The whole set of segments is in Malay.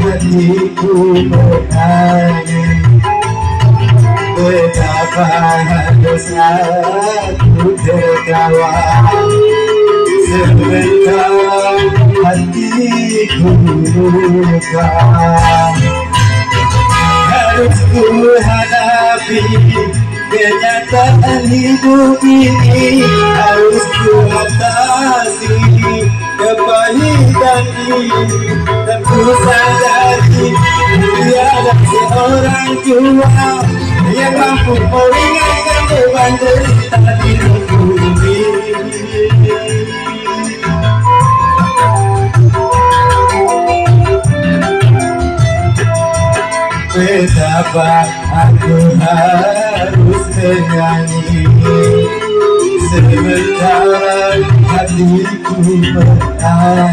hatiku bertanya, betapa harus aku tertawa sebentar hatiku luka. Harus ku hadapi kenyataan hidup ini, harus ku atasi kepahitan ini, dan ku sadari tiada seorang jua yang mampu meringankan beban derita hidupku ini. Betapa aku harus menyanyi sebentar hatiku bertanya,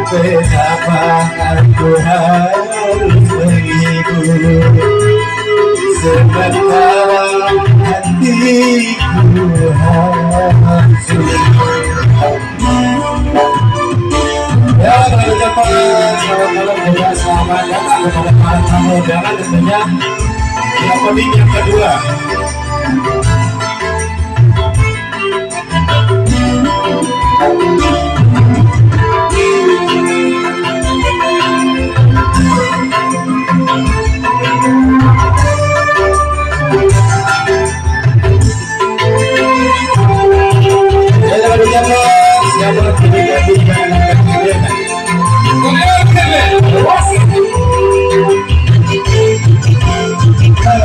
betapa aku harus menghibur sebentar hatiku hancur. Ya, kalau dapat selamat juga selamat datang kepada para tamu undangan tentunya yang pemimpin yang kedua.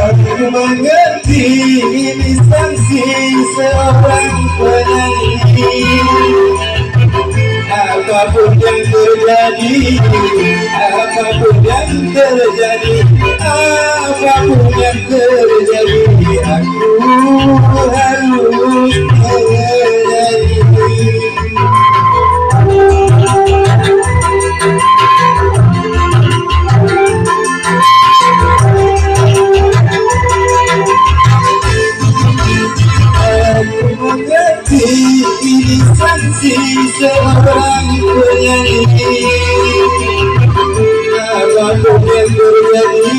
Aku mengerti ini sanksi seorang penyanyi. Apapun yang terjadi, apapun yang terjadi, apapun yang terjadi, aku harus menyanyi. Ini sanksi seorang penyanyi. Apapun yang terjadi,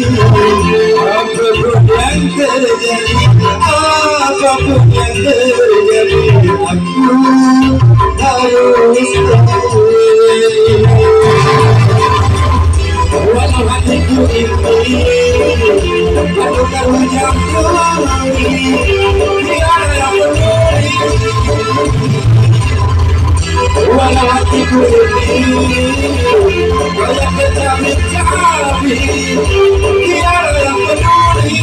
apapun yang terjadi, apapun yang terjadi, aku harus menyanyi. Walau hatiku ini aku terhujam kembali, tiada yang peduli. Walau hatiku ini banyak kecapi-capi, tiada yang peduli.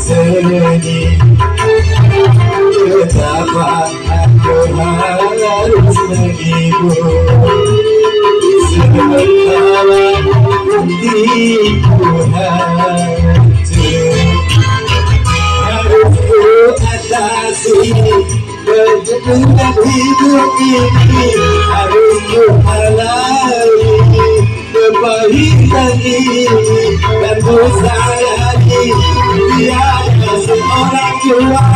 Sedih, betapa aku harus menghibur sementara hatiku hancur. Harus ku atasi perjalanan hidup ini, harus ku lalui kepahitan ini, dan ku sadari tiada seorang jua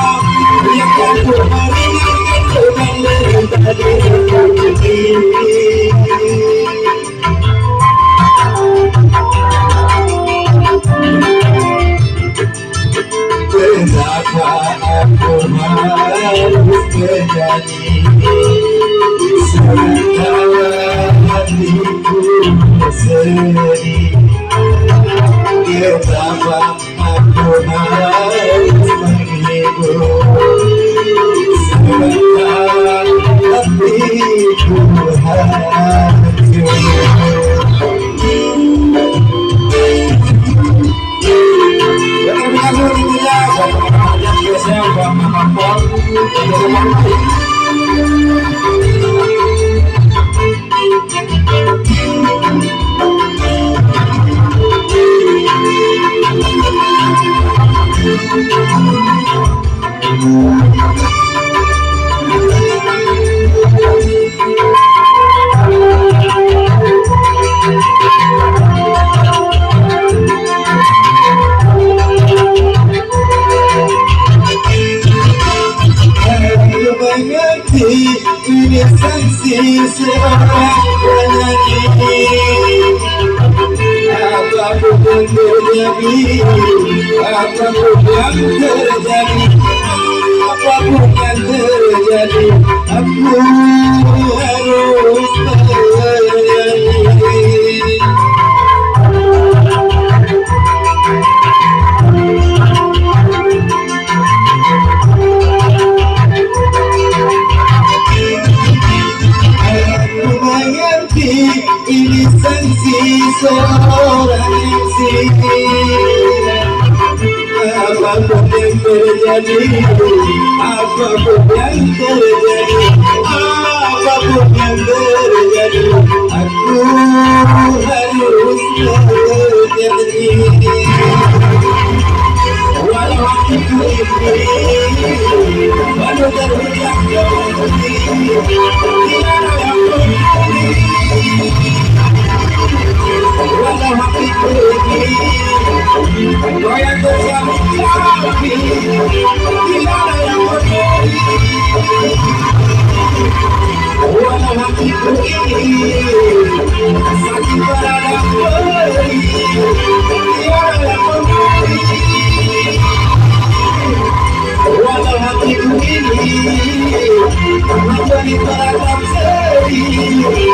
yang mampu meringankan beban derita hidupku ini. Betapa aku harus menyanyi sementara hatiku sedih. Betapa aku harus menghibur sementara hatiku hancur. Thank you. Ini sanksi seorang penyanyi. Apapun yang terjadi, apapun yang terjadi, apapun yang terjadi, aku harus bernyanyi. Ini sanksi seorang MC. Apapun yang terjadi, apapun yang terjadi, apapun yang terjadi, aku harus bernyanyi. Walau hatiku ini walau terhujam jauh, tiada yang peduli. Walau hatiku ini goyang bersama kami, tiada yang peduli. Walau hatiku ini sakit berada perih, tiada yang peduli. Walau hatiku ini menjadi teratap sedih,